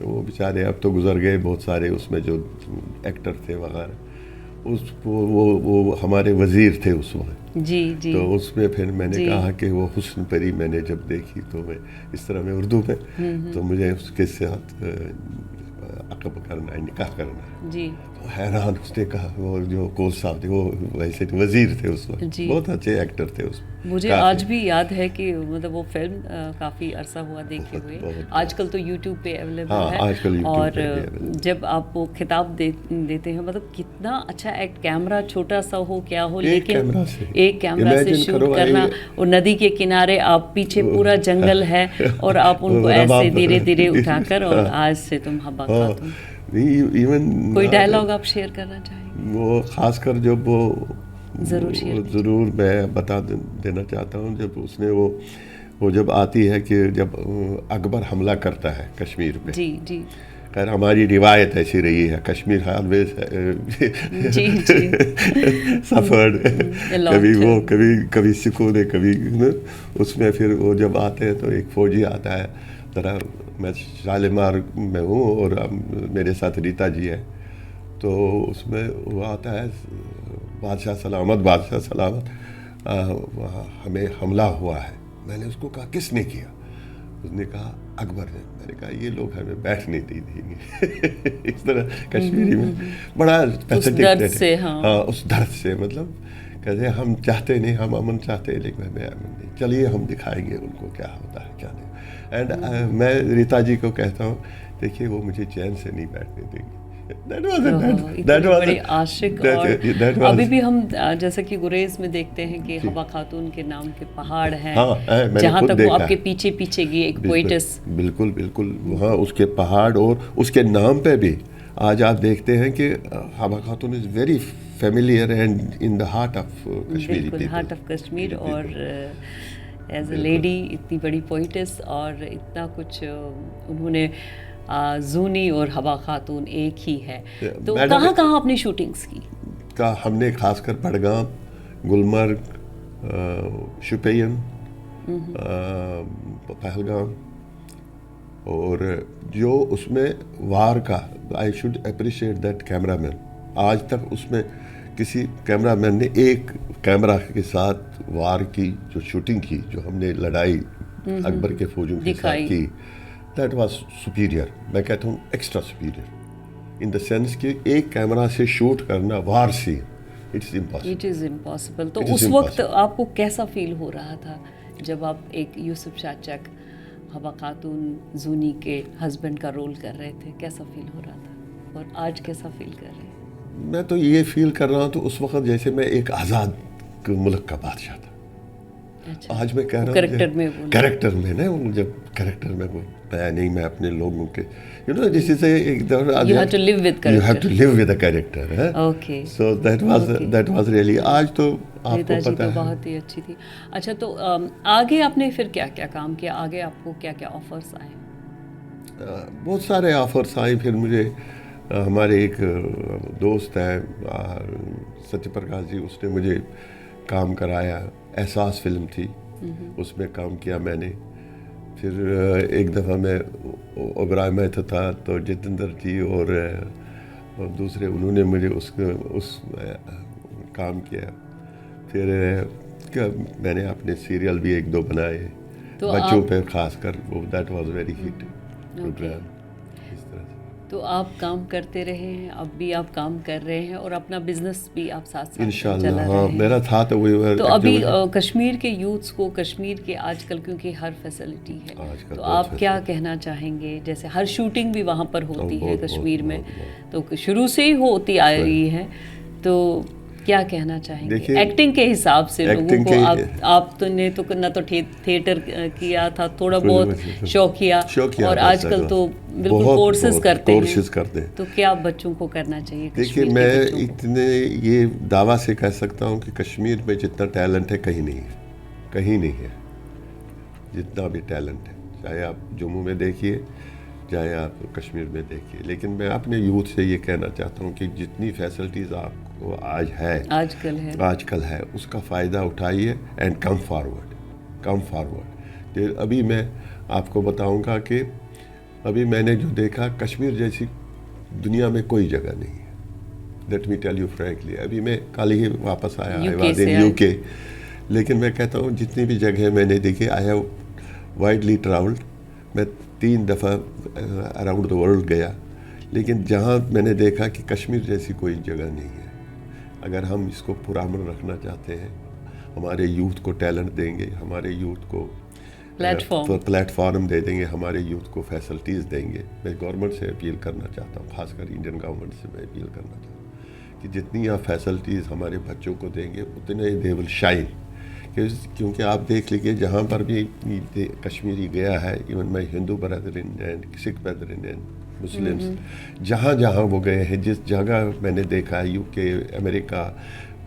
وہ بیچارے اب تو گزر گئے بہت سارے اس میں جو ایکٹر تھے وغیرہ. وہ ہمارے وزیر تھے اس وقت. جی جی. تو اس میں پھر میں نے کہا کہ وہ حسن پری میں نے جب دیکھی تو میں اس طرح میں اردو میں تو مجھے اس کے ساتھ عقد کرنا ہے, نکاح کرنا ہے. جی. تو حیران اس نے کہا. وہ جو کول صاحب تھے وہ ویسے وزیر تھے اس وقت, بہت اچھے ایکٹر تھے اس میں. مجھے آج بھی یاد ہے کہ مطلب وہ فلم کافی عرصہ ہوا دیکھے ہوئے. آج کل تو یوٹیوب پہ اویلیبل ہے. اور جب آپ وہ خطاب دیتے ہیں مطلب کتنا اچھا ایکٹ, کیمرہ چھوٹا سا ہو کیا ہو لیکن ایک کیمرہ سے شوٹ کرنا, اور ندی کے کنارے آپ پیچھے پورا جنگل ہے اور آپ ان کو ایسے دھیرے دھیرے اٹھا کر, اور آج سے تم حبا خاتون. ایون کوئی ڈائلاگ آپ شیئر کرنا چاہیں؟ وہ خاص کر جب وہ ضرور میں بتا دینا چاہتا ہوں, جب اس نے وہ جب آتی ہے کہ جب اکبر حملہ کرتا ہے کشمیر پہ. جی جی. خیر ہماری روایت ایسی رہی ہے, کشمیر آلویز سفرڈ, کبھی سکھوں نے کبھی اس میں. پھر وہ جب آتے ہیں تو ایک فوجی آتا ہے, ذرا میں شالیمار میں ہوں اور میرے ساتھ ریتا جی ہے. تو اس میں وہ آتا ہے, بادشاہ سلامت ہمیں حملہ ہوا ہے. میں نے اس کو کہا کس نے کیا؟ اس نے کہا اکبر نے. میں نے کہا یہ لوگ ہمیں بیٹھنے نہیں دیں گے. اس طرح کشمیری میں بڑا پیتھیٹک سے, ہاں اس درد سے, مطلب کہتے ہم چاہتے نہیں, ہم امن چاہتے ہیں لیکن ہمیں امن نہیں, چلیے ہم دکھائیں گے ان کو کیا ہوتا ہے کیا نہیں. اینڈ میں ریتا جی کو کہتا ہوں دیکھیے وہ مجھے چین سے نہیں بیٹھنے دیں گے. بڑے عاشق. اور ابھی بھی ہم جیسا کہ گریز میں دیکھتے ہیں کہ حبا خاتون کے نام کے پہاڑ ہیں, جہاں تک وہ آپ کے پیچھے پیچھے گئی ایک پوئٹس. بالکل بالکل, وہاں اس کے پہاڑ اور اس کے نام پہ بھی آج آپ دیکھتے ہیں کہ حبا خاتون is very familiar and in the heart of Kashmiri people. Heart of Kashmir. اور ایز اے لیڈی اتنی بڑی پوئٹس, اور اتنا کچھ انہوں نے. زونی اور حبا خاتون ایک ہی ہے. تو کہاں کہاں اپنی شوٹنگز کی؟ ہم نے خاص کر بڈگام, گلمرگ, شوپین, پہلگام, اور جو اس میں وار کا, I should appreciate that cameraman. آج تک اس میں کسی کیمرہ مین نے ایک کیمرہ کے ساتھ وار کی جو شوٹنگ کی, جو ہم نے لڑائی اکبر کے فوجوں کے ساتھ کی, دیٹ واز سپیریئر. میں کہتا ہوں extra superior in the sense کہ ایک کیمرہ سے شوٹ کرنا وار سین, اٹ از امپاسبل. تو اس وقت آپ کو کیسا فیل ہو رہا تھا جب آپ ایک یوسف شاہ چک, حبا خاتون زونی کے ہسبینڈ کا رول کر رہے تھے, کیسا فیل ہو رہا تھا, اور آج کیسا فیل کر رہے ہیں؟ میں تو یہ فیل کر رہا ہوں تو اس وقت جیسے میں ایک آزاد ملک کا بادشاہ تھا. آج میں کہہ رہا ہوں کریکٹر میں نا, جب کریکٹر میں وہ میں نہیں, میں اپنے لوگوں کے جس سے ایک دفعہ you have to live with character. You have to live with a character. Okay. So that was really. آج تو آپ کو پتہ ہے بہت ہی اچھی تھی. اچھا تو آگے آپ نے پھر کیا کیا کام کیا, آگے آپ کو کیا کیا آفرز آئے؟ بہت سارے آفرز آئے. پھر مجھے ہمارے ایک دوست ہیں ستیہ پرکاش جی, اس نے مجھے کام کرایا. احساس فلم تھی, اس میں کام کیا میں نے. پھر ایک دفعہ میں اوبرائے میں تھا تو جتیندر جی اور دوسرے انہوں نے مجھے اس کام کیا. پھر میں نے اپنے سیریل بھی ایک دو بنائے بچوں پہ خاص کر, وہ that was very hit programme. تو آپ کام کرتے رہے ہیں, اب بھی آپ کام کر رہے ہیں, اور اپنا بزنس بھی آپ ساتھ ساتھ انشاءاللہ. ہاں میرا تھا تو وہ. تو ابھی کشمیر کے یوتھس کو, کشمیر کے آج کل کیونکہ ہر فیسلٹی ہے, تو آپ کیا کہنا چاہیں گے؟ جیسے ہر شوٹنگ بھی وہاں پر ہوتی ہے کشمیر میں, تو شروع سے ہی ہوتی آ رہی ہے, تو کیا کہنا چاہیں گے ایکٹنگ کے حساب سے لوگوں کو؟ آپ نے تو نہ تو تھیٹر کیا تھا, تھوڑا بہت شوقیہ, اور آج کل تو بالکل کورسز کرتے ہیں, تو کیا بچوں کو کرنا چاہیے؟ دیکھیے میں اتنے یہ دعویٰ سے کہہ سکتا ہوں کہ کشمیر میں جتنا ٹیلنٹ ہے کہیں نہیں ہے, کہیں نہیں ہے جتنا بھی ٹیلنٹ ہے, چاہے آپ جموں میں دیکھیے چاہے آپ کشمیر میں دیکھیے. لیکن میں اپنے یوتھ سے یہ کہنا چاہتا ہوں کہ جتنی فیسلٹیز آپ کو آج کل ہے اس کا فائدہ اٹھائیے اینڈ کم فارورڈ. ابھی میں آپ کو بتاؤں گا کہ ابھی میں نے جو دیکھا کشمیر جیسی دنیا میں کوئی جگہ نہیں ہے. Let me tell you frankly. ابھی میں کل ہی واپس آیا آئی واز ان یو کے. لیکن میں کہتا ہوں جتنی بھی جگہیں میں نے دیکھی آئی ہیو وائڈلی ٹریولڈ. میں 3 دفعہ اراؤنڈ دا ورلڈ گیا, لیکن جہاں میں نے دیکھا کہ کشمیر جیسی کوئی جگہ نہیں ہے. اگر ہم اس کو پرامن رکھنا چاہتے ہیں, ہمارے یوتھ کو ٹیلنٹ دیں گے, ہمارے یوتھ کو پلیٹ فارم دے دیں گے, ہمارے یوتھ کو فیسلٹیز دیں گے. میں گورنمنٹ سے اپیل کرنا چاہتا ہوں, خاص کر انڈین گورنمنٹ سے میں اپیل کرنا چاہتا ہوں کہ جتنی آپ فیسلٹیز ہمارے بچوں کو دیں گے اتنے دے ول شائن. کیونکہ آپ دیکھ لیجیے جہاں پر بھی کشمیری گیا ہے, even my Hindu brethren and Sikh brethren and Muslims, جہاں جہاں وہ گئے ہیں, جس جگہ میں نے دیکھا ہے UK, امریکہ,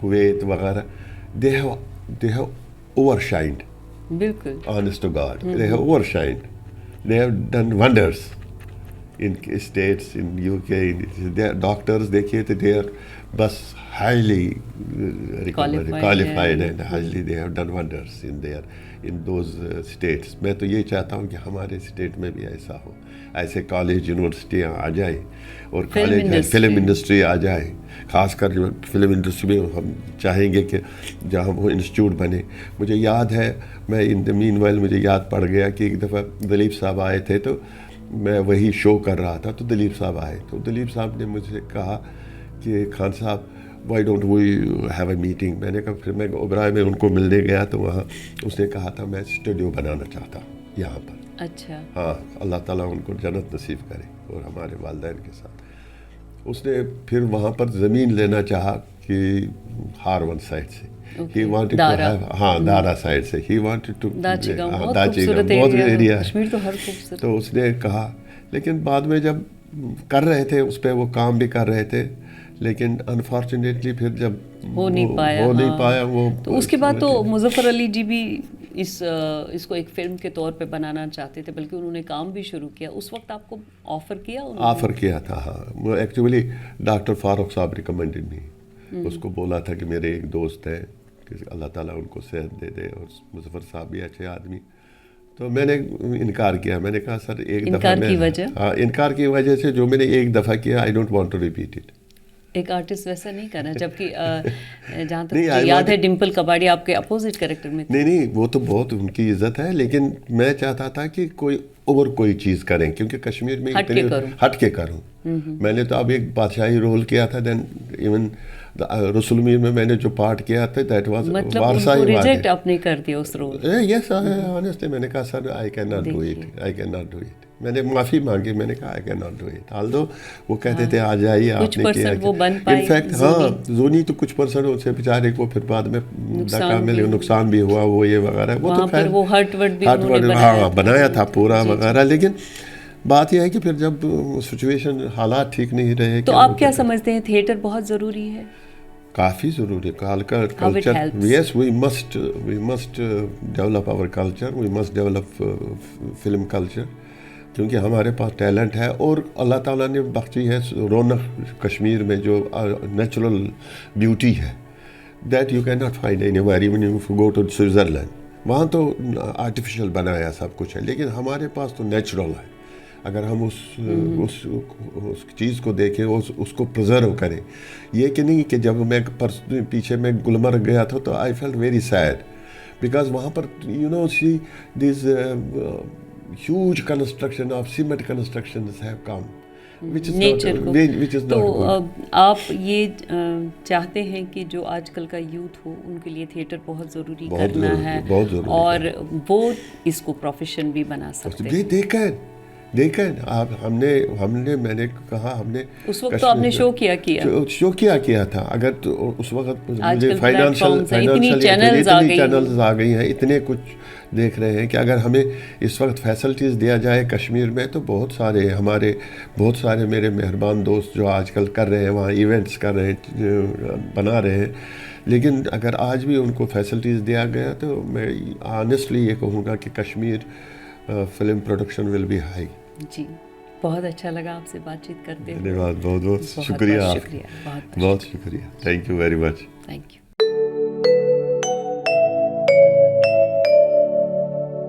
کویت وغیرہ, دے ہیو اوور شائنڈ. بالکل, honest to God, they have overshined. They have done wonders in states, in UK. Their doctors, دیکھیے تو they are بس highly qualified and highly they have done wonders in those states. میں تو یہ چاہتا ہوں کہ ہمارے اسٹیٹ میں بھی ایسا ہو, ایسے کالج یونیورسٹیاں آ جائیں اور فلم انڈسٹری آ جائے. خاص کر جو فلم انڈسٹری میں ہم چاہیں گے کہ جہاں وہ انسٹیٹیوٹ بنے. مجھے یاد ہے, میں ان دا مین ویل مجھے یاد پڑ گیا کہ ایک دفعہ دلیپ صاحب آئے تھے, تو میں وہی شو کر رہا تھا, تو دلیپ صاحب آئے, تو دلیپ صاحب نے مجھ سے کہا کہ Khan sahab why don't we have a meeting. میں نے کہا, پھر میں اوبرائے میں ان کو ملنے گیا تو وہاں اس نے کہا تھا میں اسٹوڈیو بنانا چاہتا ہوں یہاں پر. اچھا, ہاں, اللہ تعالیٰ ان کو جنت نصیب کرے اور ہمارے والدین کے ساتھ. اس نے پھر وہاں پر زمین لینا چاہا کہ ہارون سائڈ سے, he wanted to have, ہاں دارا سائڈ سے, he wanted to داچی گاؤں بہت ایریا کشمیر تو ہر خوبصورت. تو اس نے کہا, لیکن بعد میں جب کر رہے تھے اس پہ, وہ کام بھی کر رہے تھے, لیکن انفارچونیٹلی پھر جب ہو نہیں پایا وہ, تو اس کے بعد تو مظفر علی جی بھی اس کو ایک فلم کے طور پہ بنانا چاہتے تھے, بلکہ انہوں نے کام بھی شروع کیا. اس وقت آپ کو آفر کیا تھا. ہاں, وہ ایکچولی ڈاکٹر فاروق صاحب ریکمینڈڈ می. اس کو بولا تھا کہ میرے ایک دوست ہیں, کہ اللہ تعالیٰ ان کو صحت دے دے, اور مظفر صاحب بھی اچھے آدمی. تو میں نے انکار کیا. میں نے کہا سر ایک دفعہ انکار کی وجہ سے جو میں نے ایک دفعہ کیا, I don't want to repeat it. ایک آرٹسٹ ویسا نہیں کرنا, جبکہ جہاں تک یاد ہے ڈمپل کباڑی آپ کے اپوزٹ کریکٹر میں تھے. نہیں, وہ تو بہت ان کی عزت ہے, لیکن میں چاہتا تھا کہ کوئی چیز کریں, کیونکہ کشمیر میں ہٹ کے کروں. میں نے تو اب ایک بادشاہی رول کیا تھا, دین ایون رسول میر میں نے جو پارٹ کیا تھا دیٹ واز وارثائی ریجیکٹ آپ نے کر دیا اس رول. یس, آنیسٹلی میں نے کہا sir I cannot do it. میں نے معافی مانگی, میں نے کہا I cannot do it. Although وہ کہتے تھے آ جائیے, آپ نے کیا. انفیکٹ ہاں, زونی تو کچھ پرسنٹ ان سے بیچارے کو پھر بعد میں نقصان بھی ہوا, وہ یہ وغیرہ, وہ تو خیر ہٹ ورڈ ہاں بنایا تھا پورا وغیرہ. لیکن بات یہ ہے کہ پھر جب سچویشن حالات ٹھیک نہیں رہے. تو آپ کیا سمجھتے ہیں, تھیٹر بہت ضروری ہے؟ کافی ضروری ہے. Culture, yes, we must develop our culture, we must develop film culture, کیونکہ ہمارے پاس ٹیلنٹ ہے, اور اللہ تعالیٰ نے بخشی ہے رونق کشمیر میں جو نیچرل بیوٹی ہے, that you can not find anywhere, even if you go to Switzerland. وہاں تو آرٹیفیشیل بنایا سب کچھ ہے, لیکن ہمارے پاس تو نیچرل ہے. اگر ہم اس چیز کو دیکھیں, اس کو پرزرو کریں. یہ کہ نہیں کہ جب میں پیچھے میں گلمرگ گیا تھا تو I felt very sad, because وہاں پر you know see these huge construction of cement constructions have come, which is nature کو. تو آپ یہ چاہتے ہیں کہ جو آج کل کا یوتھ ہو ان کے لیے تھیٹر بہت ضروری کرنا ہے, اور وہ اس کو پروفیشن بھی بنا سکتے ہیں. دیکھیں آپ, ہم نے میں نے کہا, ہم نے اس وقت تو آپ نے شو کیا تھا. اگر تو اس وقت مجھے اتنی چینلز آ گئی ہیں, اتنے کچھ دیکھ رہے ہیں کہ اگر ہمیں اس وقت فیسلٹیز دیا جائے کشمیر میں, تو بہت سارے میرے مہربان دوست جو آج کل کر رہے ہیں, وہاں ایونٹس کر رہے ہیں, بنا رہے ہیں. لیکن اگر آج بھی ان کو فیسلٹیز دیا گیا تو میں آنیسٹلی یہ کہوں گا کہ Kashmir film production will be high. جی, بہت اچھا لگا آپ سے بات چیت کرتے ہوئے. بہت شکریہ. Thank you very much. Thank you.